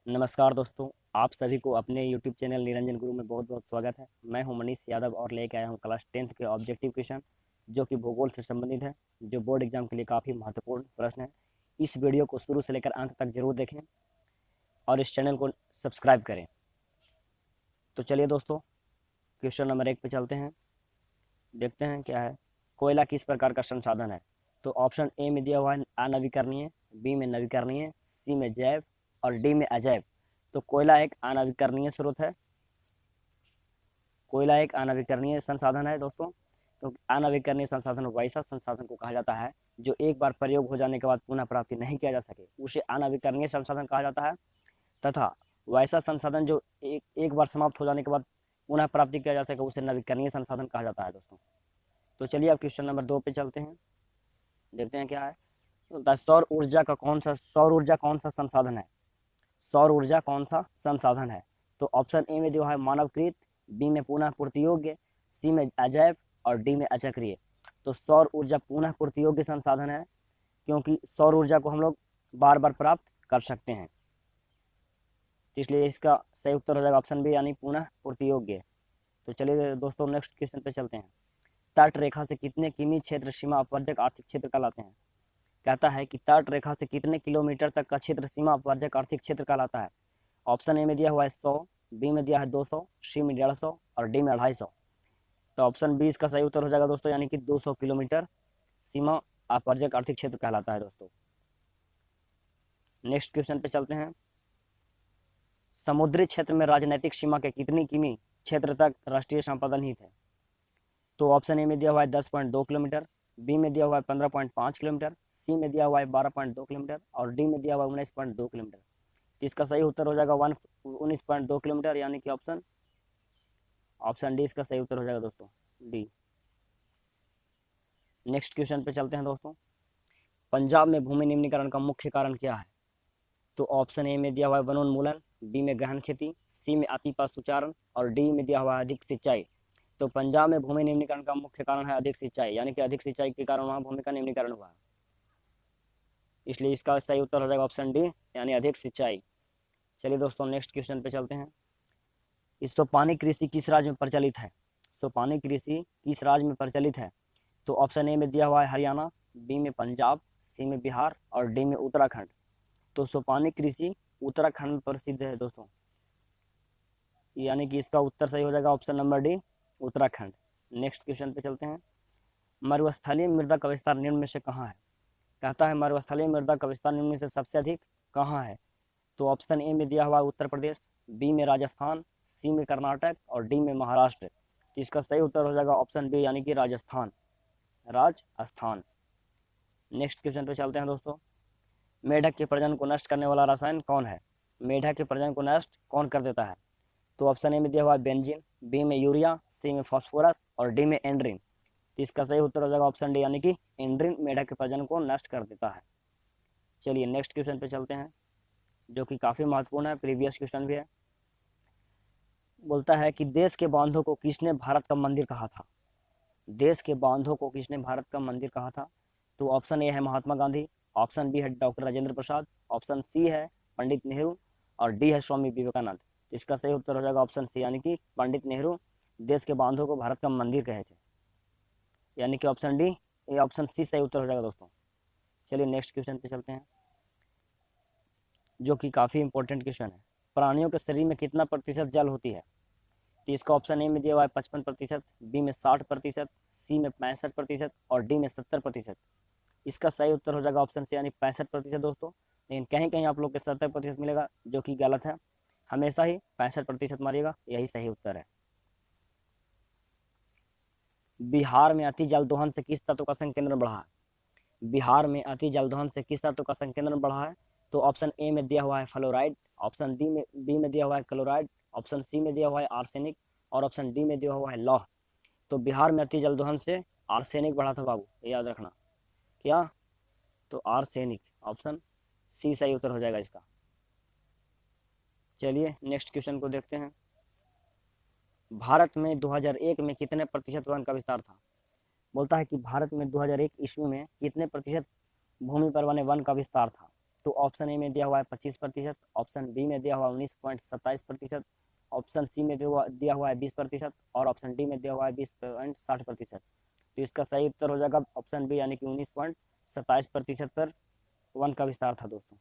नमस्कार दोस्तों, आप सभी को अपने YouTube चैनल निरंजन गुरु में बहुत बहुत स्वागत है। मैं हूं मनीष यादव और लेके आया हूं क्लास 10th के ऑब्जेक्टिव क्वेश्चन जो कि भूगोल से संबंधित है, जो बोर्ड एग्जाम के लिए काफ़ी महत्वपूर्ण प्रश्न है। इस वीडियो को शुरू से लेकर अंत तक जरूर देखें और इस चैनल को सब्सक्राइब करें। तो चलिए दोस्तों, क्वेश्चन नंबर 1 पे चलते हैं। देखते हैं क्या है। कोयला किस प्रकार का संसाधन है? तो ऑप्शन ए में दिया हुआ है अनवीकरणीय, बी में नवीकरणीय, सी में जैव और डी में अजैव। तो कोयला एक अनवीकरणीय स्रोत है। कोयला एक अनवीकरणीय संसाधन है दोस्तों। तो अनवीकरणीय संसाधन वैसा संसाधन को कहा जाता है जो एक बार प्रयोग हो जाने के बाद पुनः प्राप्ति नहीं किया जा सके, उसे अनवीकरणीय संसाधन कहा जाता है। तथा वैसा संसाधन जो एक बार समाप्त हो जाने के बाद पुनः प्राप्ति किया जा सके, उसे नवीकरणीय संसाधन कहा जाता है दोस्तों। तो चलिए अब क्वेश्चन नंबर 2 पे चलते हैं। देखते हैं क्या है। तो सौर ऊर्जा कौन सा संसाधन है? सौर ऊर्जा कौन सा संसाधन है? तो ऑप्शन ए में जो है मानवकृत, बी में पुनः पूर्ति योग्य, सी में अजैव और डी में अचक्रीय। तो सौर ऊर्जा पुनः पूर्ति योग्य संसाधन है, क्योंकि सौर ऊर्जा को हम लोग बार बार प्राप्त कर सकते हैं, इसलिए इसका सही उत्तर हो जाएगा ऑप्शन बी, यानी पुनः पूर्ति योग्य। तो चलिए दोस्तों नेक्स्ट क्वेश्चन पे चलते हैं। तट रेखा से कितने किमी क्षेत्र सीमा अपवर्जक आर्थिक क्षेत्र कहलाते हैं? कहता है कि तट रेखा से कितने किलोमीटर तक का क्षेत्र सीमा अपवर्जक आर्थिक क्षेत्र कहलाता है? ऑप्शन ए में दिया हुआ है 100, बी में दिया है 200, सी में 150 और डी में 250। तो ऑप्शन बी इसका सही उत्तर हो जाएगा दोस्तों, यानी कि 200 किलोमीटर सीमा अपवर्जक आर्थिक क्षेत्र कहलाता है दोस्तों। नेक्स्ट क्वेश्चन पे चलते हैं। समुद्री क्षेत्र में राजनीतिक सीमा के कितनी किमी क्षेत्र तक राष्ट्रीय संपदा निहित है? तो ऑप्शन ए में दिया हुआ है 10.2 किलोमीटर, बी में दिया हुआ है 15.5 किलोमीटर, सी में दिया हुआ है 12.2 किलोमीटर और डी में दिया हुआ है 19.2 किलोमीटर। तो इसका सही उत्तर हो जाएगा 19.2 किलोमीटर, यानी कि ऑप्शन डी इसका सही उत्तर हो जाएगा दोस्तों, डी। नेक्स्ट क्वेश्चन पे चलते हैं दोस्तों। पंजाब में भूमि निम्नीकरण का मुख्य कारण क्या है? तो ऑप्शन ए में दिया हुआ है वनोन्मूलन, बी में गहन खेती, सी में अति पशुचारण और डी में दिया हुआ है अधिक सिंचाई। तो पंजाब में भूमि निम्नीकरण का मुख्य कारण है अधिक सिंचाई, यानी कि अधिक सिंचाई के कारण वहाँ भूमि का निम्नीकरण हुआ है, इसलिए इसका सही उत्तर हो जाएगा ऑप्शन डी, यानी अधिक सिंचाई। चलिए दोस्तों नेक्स्ट क्वेश्चन पे चलते हैं। सोपानी कृषि किस राज्य में प्रचलित है? सोपानी कृषि किस राज्य में प्रचलित है? तो ऑप्शन ए में दिया हुआ है हरियाणा, बी में पंजाब, सी में बिहार और डी में उत्तराखंड। तो सोपानी कृषि उत्तराखंड में प्रसिद्ध है दोस्तों, यानी कि इसका उत्तर सही हो जाएगा option number D, Uttarakhand. Next question पे चलते हैं। मरुस्थलीय मृदा का विस्तार निम्न में से कहाँ है? कहता है मरुस्थलीय मृदा का विस्तार निम्न में से सबसे अधिक कहाँ है? तो ऑप्शन ए में दिया हुआ है उत्तर प्रदेश, बी में राजस्थान, सी में कर्नाटक और डी में महाराष्ट्र। तो इसका सही उत्तर हो जाएगा ऑप्शन बी, यानी कि राजस्थान। नेक्स्ट क्वेश्चन पे चलते हैं दोस्तों। मेढक के प्रजनन को नष्ट करने वाला रसायन कौन है? मेढक के प्रजनन को नष्ट कौन कर देता है? तो ऑप्शन ए में दिया हुआ है बेंजीन, बी में यूरिया, सी में फास्फोरस और डी में एंड्रीन। तो इसका सही उत्तर हो जाएगा ऑप्शन डी, यानी कि एंड्रीन मेढक के प्रजनन को नष्ट कर देता है। चलिए नेक्स्ट क्वेश्चन पे चलते हैं, जो कि काफ़ी महत्वपूर्ण है, प्रीवियस क्वेश्चन भी है। बोलता है कि देश के बांधों को किसने भारत का मंदिर कहा था? देश के बांधों को किसने भारत का मंदिर कहा था? तो ऑप्शन ए है महात्मा गांधी, ऑप्शन बी है doctor Rajendra Prasad, option C है पंडित नेहरू और डी है स्वामी विवेकानंद। तो इसका सही उत्तर हो जाएगा ऑप्शन सी, यानी कि पंडित नेहरू देश के बांधों को भारत का मंदिर कहे थे, यानी कि ऑप्शन डी, ये ऑप्शन सी सही उत्तर हो जाएगा दोस्तों। चलिए नेक्स्ट क्वेश्चन पे चलते हैं, जो कि काफ़ी इंपॉर्टेंट क्वेश्चन है। प्राणियों के शरीर में कितना प्रतिशत जल होती है? तो इसका ऑप्शन ए में दिया हुआ है 55%, बी में 60%, सी में 65% और डी में 70%। इसका सही उत्तर हो जाएगा ऑप्शन सी, यानी 65% दोस्तों। लेकिन कहीं कहीं आप लोग के 70% मिलेगा, जो कि गलत है। हमेशा ही 65% मारिएगा, यही सही उत्तर है। बिहार में अति जल दोहन से किस तत्व का संकेंद्रण बढ़ा है? बिहार में अति जल दोहन से किस तत्व का संकेंद्रण बढ़ा है? तो ऑप्शन ए में दिया हुआ है फ्लोराइड, ऑप्शन बी में दिया हुआ है क्लोराइड, ऑप्शन सी में दिया हुआ है आर्सेनिक और ऑप्शन डी में दिया हुआ है लौह। तो बिहार में अति जल दोहन से आर्सेनिक बढ़ा था बाबू, याद रखना। क्या? तो आर्सेनिक, ऑप्शन सी सही उत्तर हो जाएगा इसका। चलिए नेक्स्ट क्वेश्चन को देखते हैं। भारत में 2001 में कितने प्रतिशत वन का विस्तार था? बोलता है कि भारत में 2001 ईस्वी में कितने प्रतिशत भूमि पर बने वन का विस्तार था? तो ऑप्शन ए में दिया हुआ है 25%, ऑप्शन बी में दिया हुआ है 19.27%, ऑप्शन सी में दिया हुआ है 20% और ऑप्शन डी में दिया हुआ है 20.60%। तो इसका सही उत्तर हो जाएगा ऑप्शन बी यानी कि 19.27% पर वन का विस्तार था दोस्तों।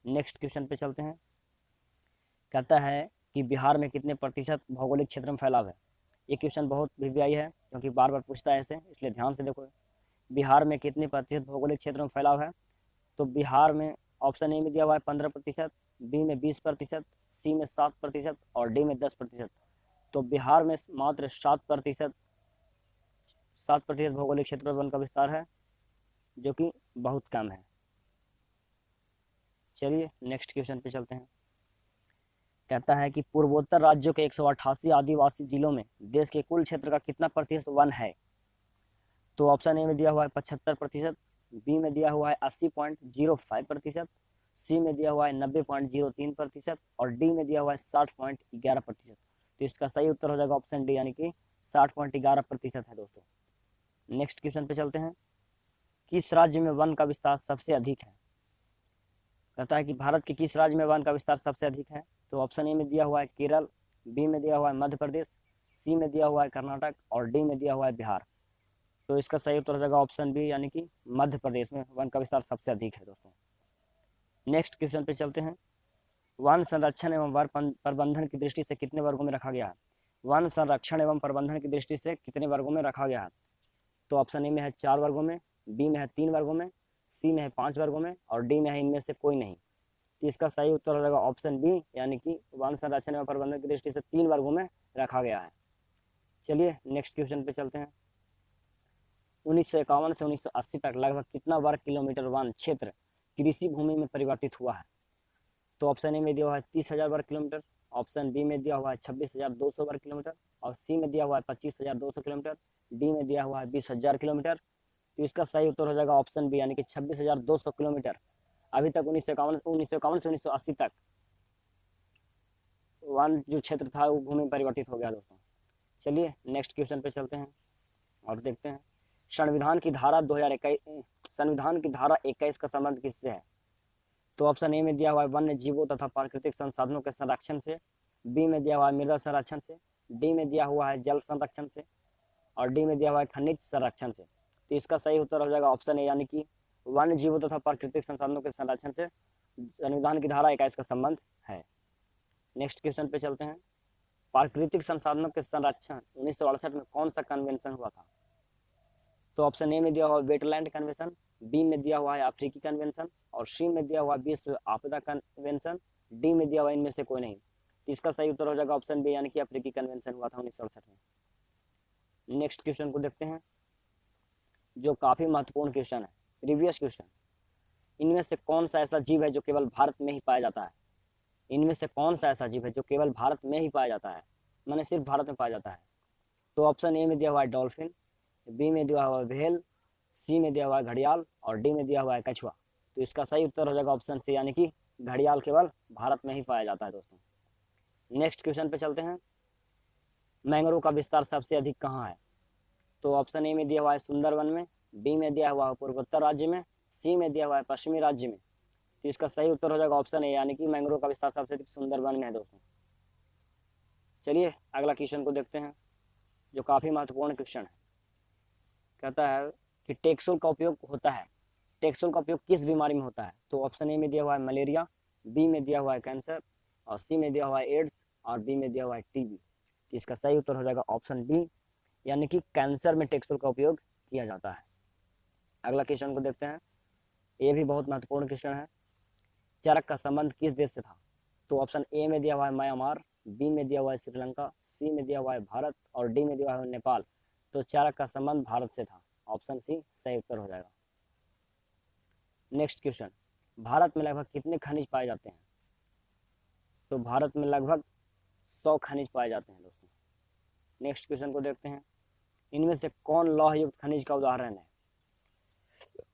नेक्स्ट क्वेश्चन पे चलते हैं। कहता है कि बिहार में कितने प्रतिशत भौगोलिक क्षेत्र में फैलाव है। ये क्वेश्चन बहुत वीवीआई है क्योंकि बार बार पूछता है ऐसे, इसलिए ध्यान से देखो। बिहार में कितने प्रतिशत भौगोलिक क्षेत्र में फैलाव है। तो बिहार में ऑप्शन ए में दिया हुआ है 15%, बी में 20%, सी में 7% और डी में 10%। तो बिहार में मात्र 7% भौगोलिक क्षेत्र पर वन का विस्तार है, जो कि बहुत कम है। चलिए नेक्स्ट क्वेश्चन पे चलते हैं। कहता है कि पूर्वोत्तर राज्यों के 188 आदिवासी जिलों में देश के कुल क्षेत्र का कितना प्रतिशत वन है। तो ऑप्शन ए में दिया हुआ है 75%, बी में दिया हुआ है 80.05%, सी में दिया हुआ है 90.03% और डी में दिया हुआ है 60.11%। तो इसका सही उत्तर हो जाएगा ऑप्शन डी यानी कि 60.11% है दोस्तों। नेक्स्ट क्वेश्चन पे चलते हैं। किस राज्य में वन का विस्तार सबसे अधिक है। कहता है कि भारत के किस राज्य में वन का विस्तार सबसे अधिक है। तो ऑप्शन ए में दिया हुआ है केरल, बी में दिया हुआ है मध्य प्रदेश, सी में दिया हुआ है कर्नाटक और डी में दिया हुआ है बिहार। तो इसका सही उत्तर हो जाएगा ऑप्शन बी यानी कि मध्य प्रदेश में वन का विस्तार सबसे अधिक है दोस्तों। नेक्स्ट क्वेश्चन पे चलते हैं। वन संरक्षण एवं वन प्रबंधन की दृष्टि से कितने वर्गों में रखा गया है। वन संरक्षण एवं प्रबंधन की दृष्टि से कितने वर्गों में रखा गया है। तो ऑप्शन ए में है 4 वर्गों में, बी में है 3 वर्गों में, सी में है 5 वर्गों में और डी में है इनमें से कोई नहीं। तो इसका सही उत्तर हो जाएगा ऑप्शन बी यानी कि वन संरक्षण एवं प्रबंधन की दृष्टि से 3 वर्गों में रखा गया है। चलिए नेक्स्ट क्वेश्चन पे चलते हैं। 1951 से 1980 तक लगभग कितना वर्ग किलोमीटर वन क्षेत्र कृषि भूमि में परिवर्तित हुआ है। तो ऑप्शन ए में दिया हुआ है 30,000 वर्ग किलोमीटर, ऑप्शन बी में दिया हुआ है 26,200 वर्ग किलोमीटर और सी में दिया हुआ है 25,200 किलोमीटर, डी में दिया हुआ है 20,000 किलोमीटर। तो इसका सही उत्तर हो जाएगा ऑप्शन बी यानी कि 26,200 किलोमीटर। अभी तक 1951 से 1980 तक वन जो क्षेत्र था वो भूमि में परिवर्तित हो गया दोस्तों। चलिए नेक्स्ट क्वेश्चन पे चलते हैं और देखते हैं। संविधान की धारा 21 का संबंध किससे है। तो ऑप्शन ए में दिया हुआ है वन्य जीवों तथा प्राकृतिक संसाधनों के संरक्षण से, बी में दिया हुआ है मृदा संरक्षण से, डी में दिया हुआ है जल संरक्षण से और डी में दिया हुआ है खनिज संरक्षण से। तो इसका सही उत्तर हो जाएगा ऑप्शन ए यानी कि वन्य जीवों तथा प्राकृतिक संसाधनों के संरक्षण से संविधान की धारा 21 का संबंध है। नेक्स्ट क्वेश्चन पे चलते हैं। प्राकृतिक संसाधनों के संरक्षण 1968 में कौन सा कन्वेंशन हुआ था। तो ऑप्शन ए में दिया हुआ वेटलैंड कन्वेंशन, बी में दिया हुआ है अफ्रीकी कन्वेंशन और सी में दिया हुआ विश्व आपदा कन्वेंशन, डी में दिया हुआ इनमें से कोई नहीं। तो इसका सही उत्तर हो जाएगा ऑप्शन बी यानी कि अफ्रीकी कन्वेंशन हुआ था 1968 में। नेक्स्ट क्वेश्चन को देखते हैं जो काफी महत्वपूर्ण क्वेश्चन है, प्रीवियस क्वेश्चन। इनमें से कौन सा ऐसा जीव है जो केवल भारत में ही पाया जाता है। इनमें से कौन सा ऐसा जीव है जो केवल भारत में ही पाया जाता है, माने सिर्फ भारत में पाया जाता है। तो ऑप्शन ए में दिया हुआ है डॉल्फिन, बी में दिया हुआ है व्हेल, सी में दिया हुआ है घड़ियाल और डी में दिया हुआ है कछुआ। तो इसका सही उत्तर हो जाएगा ऑप्शन सी यानी कि घड़ियाल केवल भारत में ही पाया जाता है दोस्तों। नेक्स्ट क्वेश्चन पे चलते हैं। मैंग्रोव का विस्तार सबसे अधिक कहाँ है। तो ऑप्शन ए में दिया हुआ है सुंदरवन में, बी में दिया हुआ है पूर्वोत्तर राज्य में, सी में दिया हुआ है पश्चिमी राज्य में। तो इसका सही उत्तर हो जाएगा ऑप्शन ए यानी कि मैंग्रोव का विस्तार सबसे अधिक सुंदरवन में है दोस्तों। चलिए अगला क्वेश्चन को देखते हैं जो काफी महत्वपूर्ण क्वेश्चन है। कहता है कि टेक्सोल का उपयोग होता है, टेक्सोल का उपयोग किस बीमारी में होता है। तो ऑप्शन ए में दिया हुआ है मलेरिया, बी में दिया हुआ है कैंसर और सी में दिया हुआ है एड्स और डी में दिया हुआ है टीबी। तो इसका सही उत्तर हो जाएगा ऑप्शन बी यानी कि कैंसर में टेक्सोल का उपयोग किया जाता है। अगला क्वेश्चन को देखते हैं। ये भी बहुत महत्वपूर्ण क्वेश्चन है। चरक का संबंध किस देश से था। तो ऑप्शन ए में दिया हुआ है म्यांमार, बी में दिया हुआ है श्रीलंका, सी में दिया हुआ है भारत और डी में दिया हुआ है नेपाल। तो चरक का संबंध भारत से था, ऑप्शन सी सही उत्तर हो जाएगा। Next question. भारत में लगभग कितने खनिज पाए जाते हैं। तो भारत में लगभग 100 खनिज पाए जाते हैं दोस्तों। नेक्स्ट क्वेश्चन को देखते हैं। इनमें से कौन लौह युक्त खनिज का उदाहरण है।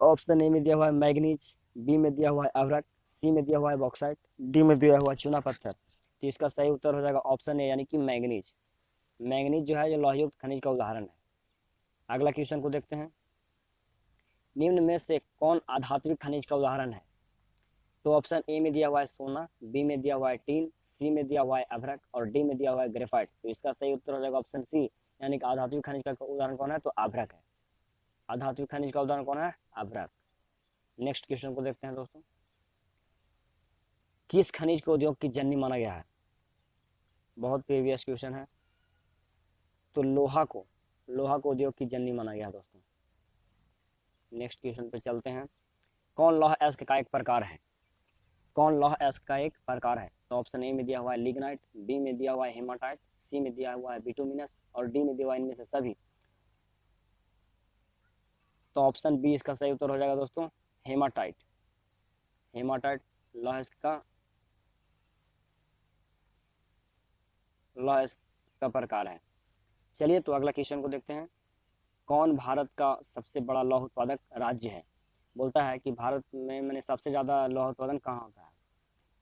ऑप्शन ए में दिया हुआ है मैग्नीज, बी में दिया हुआ है अभ्रक, सी में दिया हुआ है बॉक्साइट, डी में दिया हुआ है चूना पत्थर। तो इसका सही उत्तर हो जाएगा ऑप्शन ए यानी कि मैग्नीज। मैग्नीज जो है ये लौह युक्त खनिज का उदाहरण है। अगला क्वेश्चन को देखते हैं। निम्न में से कौन आधात्विक खनिज का उदाहरण है। तो ऑप्शन ए में दिया हुआ है सोना, बी में दिया हुआ है टीन, सी में दिया हुआ है अभ्रक और डी में दिया हुआ है ग्रेफाइट। तो इसका सही उत्तर हो जाएगा ऑप्शन सी, यानी कि अधात्विक खनिज का उदाहरण कौन है, तो अभ्रक है। अधात्विक खनिज का उदाहरण कौन है, अभ्रक। नेक्स्ट क्वेश्चन को देखते हैं दोस्तों, किस खनिज को उद्योग की जननी माना गया है? बहुत प्रीवियस क्वेश्चन है। तो लोहा को उद्योग की जननी माना गया है दोस्तों। नेक्स्ट क्वेश्चन पे चलते हैं, कौन लौह अयस्क का एक प्रकार है? कौन लौह अयस्क का एक प्रकार है? तो ऑप्शन ए में दिया हुआ है लिग्नाइट, बी में दिया हुआ है हेमाटाइट, सी में दिया हुआ है बिटुमिनस और डी में दिया हुआ है इनमें से सभी। तो ऑप्शन बी इसका सही उत्तर हो जाएगा दोस्तों, हेमाटाइट। हेमाटाइट लौह अयस्क का प्रकार है। चलिए तो अगला क्वेश्चन को देखते हैं, कौन भारत का सबसे बड़ा लौह उत्पादक राज्य है? बोलता है कि भारत में मैंने सबसे ज़्यादा लौह उत्पादन कहाँ होता है?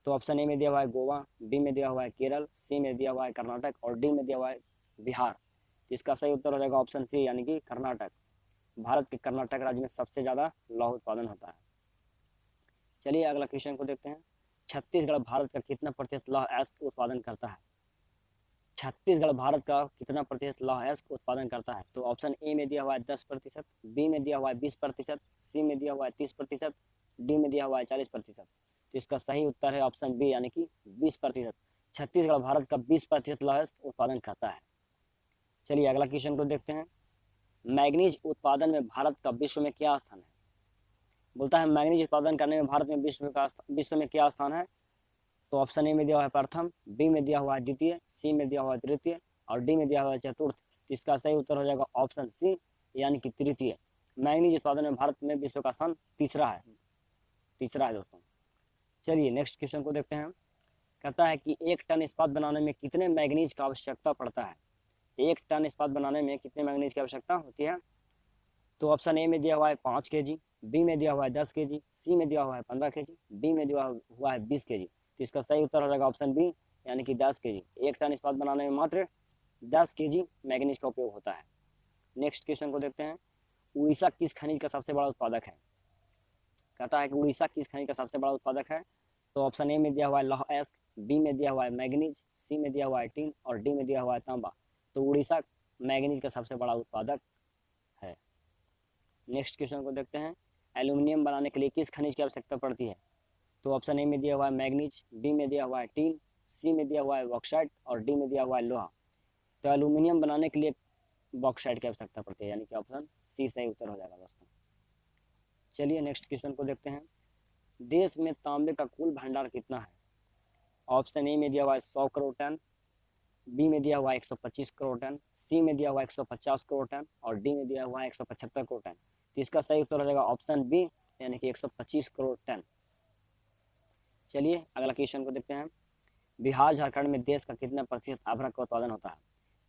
तो ऑप्शन ए में दिया हुआ है गोवा, बी में दिया हुआ है केरल, सी में दिया हुआ है कर्नाटक और डी में दिया हुआ है बिहार। तो इसका सही उत्तर हो जाएगा ऑप्शन सी, यानी कि कर्नाटक। भारत के कर्नाटक राज्य में सबसे ज़्यादा लौह उत्पादन होता है। चलिए अगला क्वेश्चन को देखते हैं, छत्तीसगढ़ भारत का कितना प्रतिशत लौह अयस्क उत्पादन करता है? छत्तीसगढ़ भारत का कितना प्रतिशत लौह अयस्क उत्पादन करता है? तो ऑप्शन ए में दिया हुआ है 10%, बी में दिया हुआ है 20%, सी में दिया हुआ है 30%, डी में दिया हुआ है 40%। तो इसका सही उत्तर है ऑप्शन बी, यानी कि 20%। छत्तीसगढ़ भारत का 20% लौह अयस्क उत्पादन करता है। चलिए अगला क्वेश्चन को देखते हैं, मैग्नीज उत्पादन में भारत का विश्व में क्या स्थान है? बोलता है मैग्नीज उत्पादन करने में भारत में विश्व में क्या स्थान है? तो ऑप्शन ए में दिया हुआ है प्रथम, बी में दिया हुआ है द्वितीय, सी में दिया हुआ है तृतीय और डी में दिया हुआ है चतुर्थ। तो इसका सही उत्तर हो जाएगा ऑप्शन सी, यानी कि तृतीय। मैग्नीज उत्पादन में भारत में विश्व का स्थान तीसरा है दोस्तों। चलिए नेक्स्ट क्वेश्चन को देखते हैं, कहता है कि 1 टन इस्पात बनाने में कितने मैग्नीज का आवश्यकता पड़ता है? 1 टन इस्पात बनाने में कितने मैग्नीज की आवश्यकता होती है? तो ऑप्शन ए में दिया हुआ है 5 kg, बी में दिया हुआ है 10 kg, सी में दिया हुआ है 15 kg, डी में दिया हुआ है 20 kg। तो इसका सही उत्तर हो जाएगा ऑप्शन बी, यानी कि 10 kg। 1 टन इस्पात बनाने में मात्र 10 kg मैग्नीज का उपयोग होता है। नेक्स्ट क्वेश्चन को देखते हैं, उड़ीसा किस खनिज का सबसे बड़ा उत्पादक है? कहता है कि उड़ीसा किस खनिज का सबसे बड़ा उत्पादक है? तो ऑप्शन ए में दिया हुआ है लौह अयस्क, बी में दिया हुआ है मैग्नीज, सी में दिया हुआ है टिन और डी में दिया हुआ है तांबा। तो उड़ीसा मैग्नीज का सबसे बड़ा उत्पादक है। नेक्स्ट क्वेश्चन को देखते हैं, एल्यूमिनियम बनाने के लिए किस खनिज की आवश्यकता पड़ती है? तो ऑप्शन ए में दिया हुआ है मैग्नीज, बी में दिया हुआ है टीन, सी में दिया हुआ है बॉक्साइट और डी में दिया हुआ है लोहा। तो एल्यूमिनियम बनाने के लिए बॉक्साइट की आवश्यकता पड़ती है, यानी कि ऑप्शन सी सही उत्तर हो जाएगा दोस्तों। चलिए नेक्स्ट क्वेश्चन को देखते हैं, देश में तांबे का कुल भंडार कितना है? ऑप्शन ए में दिया हुआ है 100 करोड़ टन, बी में दिया हुआ है 125 करोड़ टन, सी में दिया हुआ है 150 करोड़ टन और डी में दिया हुआ है 175 करोड़ टन। तो इसका सही उत्तर हो जाएगा ऑप्शन बी, यानी कि 125 करोड़ टन। चलिए अगला क्वेश्चन को देखते हैं, बिहार झारखंड में देश का कितना प्रतिशत अभ्रक का उत्पादन होता है?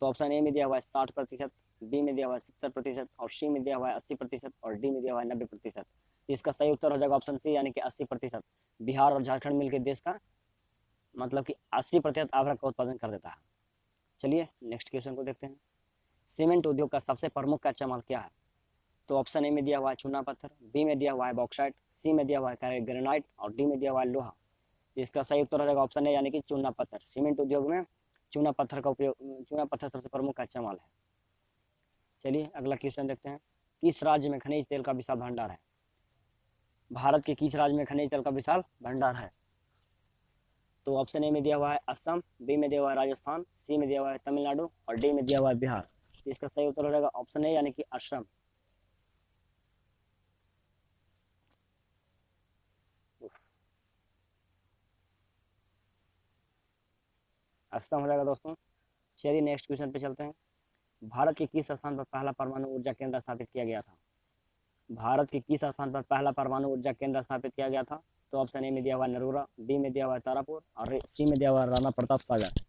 तो ऑप्शन ए में दिया हुआ है 60%, बी में दिया हुआ है 70% और सी में दिया हुआ है 80% और डी में दिया हुआ है 90%। इसका सही उत्तर हो जाएगा ऑप्शन सी, यानी कि 80%। बिहार और झारखंड मिलकर देश का मतलब कि 80% अभ्रक का उत्पादन कर देता है। चलिए नेक्स्ट क्वेश्चन को देखते हैं, सीमेंट उद्योग का सबसे प्रमुख कच्चा माल क्या है? तो ऑप्शन ए में दिया हुआ है चूना पत्थर, बी में दिया हुआ है बॉक्साइट, सी में दिया हुआ है ग्रेनाइट और डी में दिया हुआ है लोहा। इसका सही उत्तर हो जाएगा ऑप्शन ए, यानी कि चूना पत्थर। सीमेंट उद्योग में चूना पत्थर का उपयोग, चूना पत्थर सबसे प्रमुख कच्चा माल है। चलिए अगला क्वेश्चन देखते हैं, किस राज्य में खनिज तेल का विशाल भंडार है? भारत के किस राज्य में खनिज तेल का विशाल भंडार है? तो ऑप्शन ए में दिया हुआ है असम, बी में दिया हुआ है राजस्थान, सी में दिया हुआ है तमिलनाडु और डी में दिया हुआ है बिहार। इसका सही उत्तर हो जाएगा ऑप्शन ए, यानी कि असम। असम हो जाएगा दोस्तों। चलिए नेक्स्ट क्वेश्चन पे चलते हैं, भारत के किस स्थान पर पहला परमाणु ऊर्जा केंद्र स्थापित किया गया था? भारत के किस स्थान पर पहला परमाणु ऊर्जा केंद्र स्थापित किया गया था? तो ऑप्शन ए में दिया हुआ है नरोरा, बी में दिया हुआ है तारापुर और सी में दिया हुआ है राणा प्रताप सागर।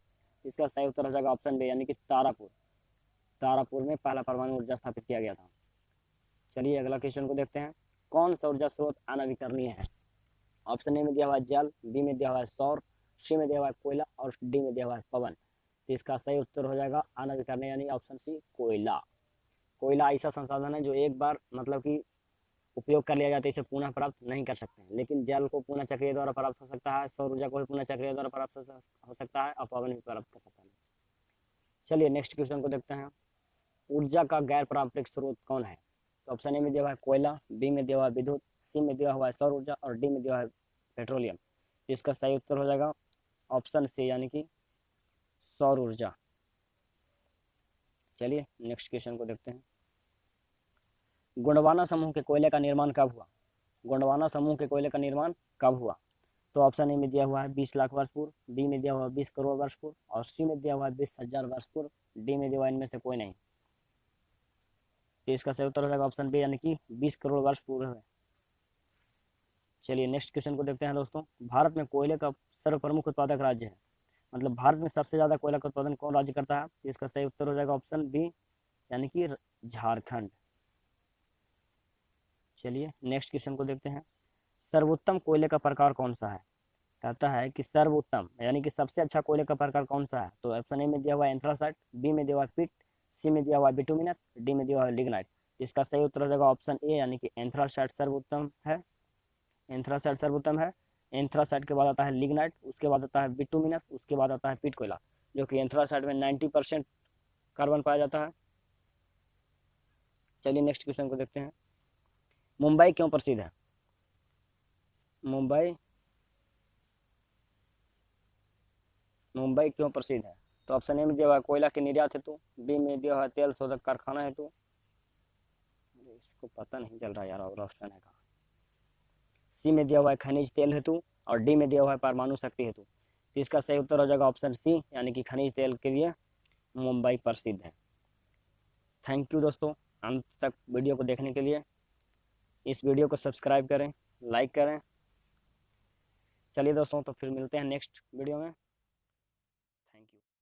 इसका सही उत्तर हो जाएगा ऑप्शन बी, यानी कि तारापुर। तारापुर में पहला परमाणु ऊर्जा स्थापित किया गया था। चलिए अगला क्वेश्चन को देखते हैं, कौन सा ऊर्जा स्रोत अनवीकरणीय है? ऑप्शन ए में दिया हुआ है जल, बी में दिया हुआ है सौर, सी में दिया हुआ है कोयला और डी में दिया हुआ है पवन। तो इसका सही उत्तर हो जाएगा अनवीकरणीय, यानी ऑप्शन सी कोयला। कोयला ऐसा संसाधन है जो एक बार मतलब कि उपयोग कर लिया जाता है इसे पुनः प्राप्त नहीं कर सकते हैं। लेकिन जल को पुनः चक्रीय द्वारा प्राप्त हो सकता है, सौर ऊर्जा को भी पुनः चक्रीय द्वारा प्राप्त हो सकता है, और पवन भी प्राप्त कर सकता है। चलिए नेक्स्ट क्वेश्चन को देखते हैं। ऊर्जा का गैर पारंपरिक स्रोत कौन है? तो ऑप्शन ए में दिया हुआ है कोयला, बी में दिया हुआ है विद्युत, सी में दिया हुआ है सौर ऊर्जा, और डी में दिया हुआ है पेट्रोलियम। तो इसका सही उत्तर हो जाएगा ऑप्शन सी, यानी कि सौर ऊर्जा। चलिए नेक्स्ट क्वेश्चन को देखते हैं। गोंडवाना समूह के कोयले का निर्माण कब हुआ? गोंडवाना समूह के कोयले का निर्माण कब हुआ? तो ऑप्शन ए में दिया हुआ है 20 लाख वर्ष पूर्व, बी में दिया हुआ है 20 करोड़ वर्ष पूर्व, और सी में दिया हुआ है 20,000 वर्ष पूर्व, डी में दिया हुआ इनमें से कोई नहीं। तो इसका सही उत्तर हो जाएगा ऑप्शन बी, यानी कि 20 करोड़ वर्ष पूर्व है। चलिए नेक्स्ट क्वेश्चन को देखते हैं दोस्तों। भारत में कोयले का सर्व प्रमुख उत्पादक राज्य है, मतलब भारत में सबसे ज्यादा कोयला का उत्पादन कौन राज्य करता है? तो इसका सही उत्तर हो जाएगा ऑप्शन बी, यानी कि झारखंड। चलिए नेक्स्ट क्वेश्चन को देखते हैं। सर्वोत्तम कोयले का प्रकार कौन सा है? कहता है कि सर्वोत्तम यानी कि सबसे अच्छा कोयले का प्रकार कौन सा है? तो ऑप्शन ए में दिया हुआ है एंथ्रासाइट, बी में दिया हुआ है पिट, सी में दिया हुआ है बिटुमिनस, डी में दिया हुआ है लिग्नाइट। इसका सही उत्तर हो जाएगा ऑप्शन ए, यानी कि एंथ्रासाइट सर्वोत्तम है। एंथ्रासाइट सर्वोत्तम है। एंथ्रासाइट के बाद आता है लिग्नाइट, उसके बाद आता है बिटुमिनस, उसके बाद आता है पिट कोयला, जो कि एंथ्रासाइट में 90% कार्बन पाया जाता है। चलिए नेक्स्ट क्वेश्चन को देखते हैं। मुंबई क्यों प्रसिद्ध है? मुंबई मुंबई क्यों प्रसिद्ध है? तो ऑप्शन ए में दिया हुआ है कोयला के निर्यात हेतु, बी में दिया हुआ है तेल शोधक कारखाना हेतु, इसको पता नहीं चल रहा यार, और ऑप्शन है कहाँ। सी में दिया हुआ है खनिज तेल हेतु, और डी में दिया हुआ है परमाणु शक्ति हेतु। तो इसका सही उत्तर हो जाएगा ऑप्शन सी, यानी कि खनिज तेल के लिए मुंबई प्रसिद्ध है। थैंक यू दोस्तों अंत तक वीडियो को देखने के लिए। इस वीडियो को सब्सक्राइब करें, लाइक करें। चलिए दोस्तों, तो फिर मिलते हैं नेक्स्ट वीडियो में।